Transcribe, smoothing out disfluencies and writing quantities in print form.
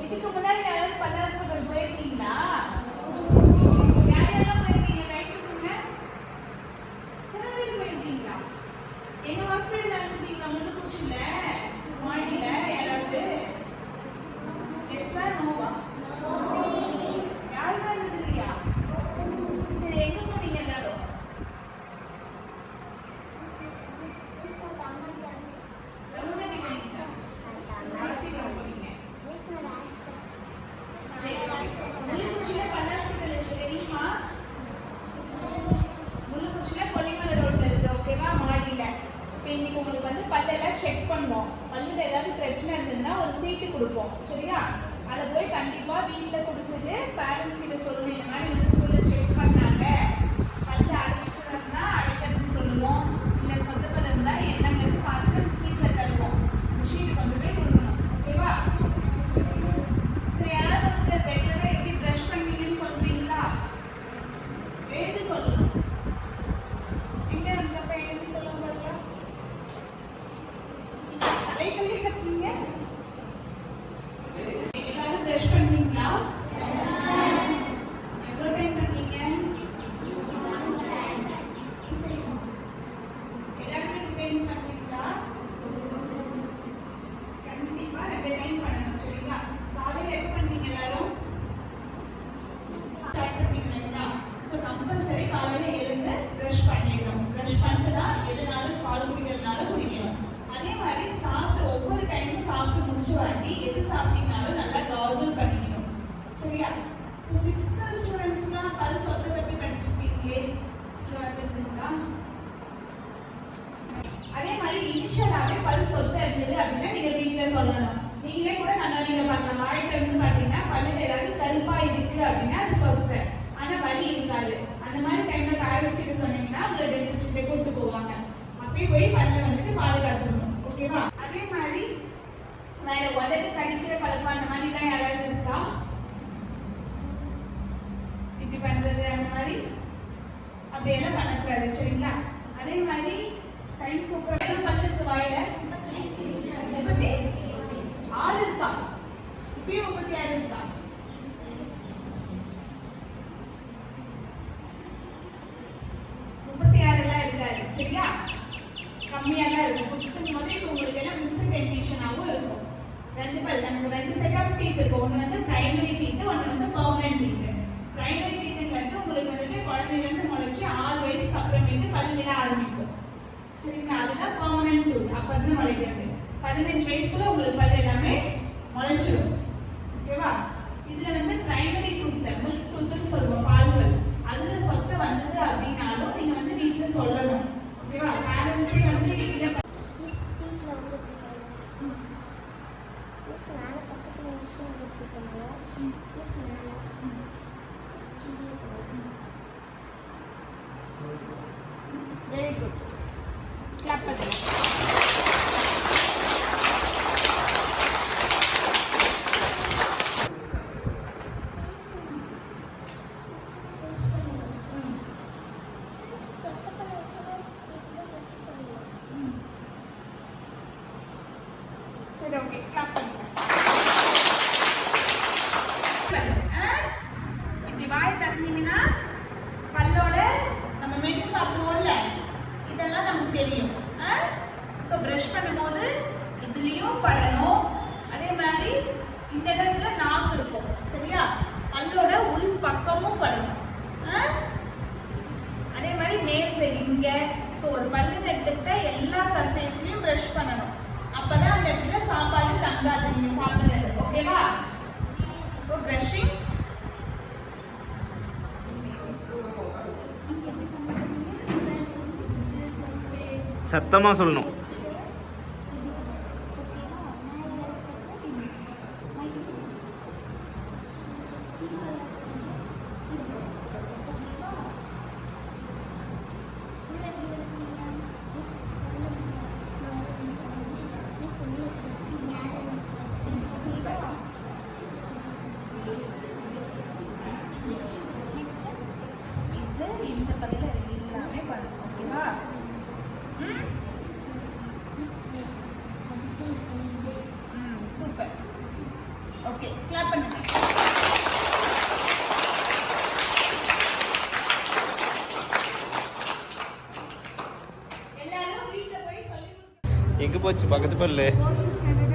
இதுக்கு முன்னாடி யாராவது பல் ஹாஸ்பிட்டல் போயிருக்கீங்களா? எங்க ஹாஸ்பிட்டல்ல இருந்தீங்களா? முள்ளுக்குறிச்சியில மாடியில யாராவது? எஸ்ஸா நோவா? யாருமே இருந்தது இல்லையா? சரி, எங்க போனீங்க எல்லாரும்? முள்ளுக்குறிச்சியில பல் ஹாஸ்பிட்டல் இருக்கு தெரியுமா? முள்ளுக்குறிச்சியில கொல்லிமலை ரோட்ல இருக்கு. ஓகேவா? மாடியில. இப்போ இன்னைக்கு உங்களுக்கு வந்து பல்லெல்லாம் செக் பண்ணுவோம். பல்லுல ஏதாவது பிரச்சனை இருந்ததுன்னா ஒரு சீட்டு கொடுப்போம். சரியா? அதை போய் கண்டிப்பா வீட்டுல கொடுத்துட்டு பேரண்ட்ஸ் கிட்ட சொல்லணும். இந்த மாதிரி வந்து ஸ்கூல்ல செக் பண்ணாங்க, பல்ல அடைச்சிட்டு இருந்தா அடைக்கணும்னு சொல்லுவோம். இல்லை சொந்த பல்ல இருந்தா என்னங்கிறது பார்த்துட்டு அந்த சீட்ல தருவோம். அந்த ஷீட்டு கொண்டு போய் கொடுக்கணும். ஓகேவா? சரி, யாராவது ஒருத்தர் ரெகுலரா எப்படி ப்ரஷ் பண்ணுவீங்கன்னு சொல்றீங்களா? எழுதி சொல்லணும். எங்க இருக்கப்ப எழுதி சொல்லுங்க பார்க்கலாம். தலைகளே கத்துங்க. எல்லாரும் ப்ரஷ் பண்ணீங்களா? எவ்வளோ டைம் பண்ணீங்க? எல்லாருமே 2 டைம்ஸ் பண்ணீங்களா? கண்டிப்பா 2 டைம் பண்ணணும். சரிங்களா? காலையில எப்போ பண்ணீங்க எல்லாரும்? ஸ்டார்ட் பண்ணீங்களா? ஸோ கம்பல்சரி காலையில எழுந்து ப்ரஷ் பண்ணிடணும். ப்ரஷ் பண்ணிட்டு தான் எதுனாலும் பால் குடிக்கிறதுனால குடிக்கணும். அதே மாதிரி சாப்பிட்டு ஒவ்வொரு டைமும் சாப்பிட்டு முடிச்சு வாட்டி எது சாப்பிட்டீங்கனாலும் நல்லா கார்கிள் பண்ணிக்கணும். சரியா? 6th ஸ்டூடெண்ட்ஸ்லாம் பல் சொத்தை பற்றி படிச்சிருக்கீங்களே, வந்துருக்குங்களா? அதே மாதிரி இனிஷியலாகவே பல் சொத்தை இருந்தது அப்படின்னா நீங்க வீட்டில் சொல்லணும். நீங்களே கூட கண்ணாடியில பார்க்கலாம். வாய்க்கு இருந்து பார்த்தீங்கன்னா பல்லுல ஏதாவது கருப்பா இருக்கு அப்படின்னா அது சொத்தை, ஆனா வலி இருக்காது. அந்த மாதிரி டைம்ல பேரண்ட்ஸ் கிட்ட சொன்னீங்கன்னா உங்களை டென்டிஸ்ட் கிட்ட கூப்பிட்டு போவாங்க. அப்பயே போய் பல்ல வந்துட்டு பாதுகாத்துக்கணும். ஓகேவா? அதே மாதிரி வேற உதவி கடிக்கிற பழக்கம் அந்த மாதிரிலாம் யாராவது இருக்கா? இப்படி பண்றது அந்த மாதிரி அப்படியெல்லாம் பண்ணக்கூடாது. சரிங்களா? அதே மாதிரி கை சூப்பர் பல்லு இருக்கு வாயில 36 இருக்கா? இப்பயும் 36 இருக்கா? சரியா? கம்மியா தான் இருக்கும். புட்டுக்கும் போது இப்போ உங்களுக்கு எல்லாம் மிக்ஸ்ட் டென்டிஷனாகவும் இருக்கும். 2 பல், நமக்கு 2 செட் ஆஃப் டீத் இருக்கும். ஒன்று வந்து பிரைமரி டீத், ஒன்று வந்து பர்மனன்ட் டீத். பிரைமரி டீத்துங்கிறது உங்களுக்கு வந்துட்டு குழந்தைலேருந்து முளைச்சி 6 வயசுக்கு அப்புறமேட்டு பல் விட ஆரம்பிக்கும். சரிங்களா? அதுதான் பர்மனன்ட் டூத். அப்போ இருந்து முளைக்கிறது 15 வயசுக்குள்ள உங்களுக்கு பல் எல்லாமே முளைச்சிடும். ஓகேவா? இதுல வந்து பிரைமரி டூத்ல மில்க் டூத்னு சொல்லுவோம், பால் பல். அதுல சொத்தை வந்தது அப்படின்னாலும் நீங்க வந்து வீட்டுல சொல்லணும். ஓகேவா? பேரண்ட்ஸே வந்து இல்ல மிஸ் டீட்ல வந்து மிஸ் நானே சக்கரை மிஸ் வந்து பண்ணுவோம். மிஸ் நானே மிஸ் டீட்ல வெரி குட். கிளாப் பண்ணுங்க. சரி, ஓகே, கிளாப் பண்ணுங்க. இப்படி வாய் தட்டினீங்கன்னா பல்லோட நம்ம மென்று சாப்பிடுவோம்ல, இதெல்லாம் நமக்கு தெரியும். ஸோ ப்ரஷ் பண்ணும்போது இதுலேயும் படணும். அதே மாதிரி இந்த இடத்துல நாக்கு இருக்கும். சரியா? பல்லோட உள் பக்கமும் படணும். அதே மாதிரி மேல் சைடு இங்க. ஸோ ஒரு பல்லுன்னு எடுத்துக்கிட்ட எல்லா சர்ஃபேஸ்லையும் ப்ரஷ் பண்ணணும். அப்பதான் அந்த இடத்துல சாப்பாடு தங்காது நீங்க சாப்பிடுறது. ஓகேவா? So brushing. சத்தமா சொல்லணும். இந்த பல்லுல ஓகே கிளாப் பண்ணுங்க. எல்லாரும் வீட்ல போய் சொல்லி எங்கே போச்சு பக்கத்து பல்லு? Fourth standard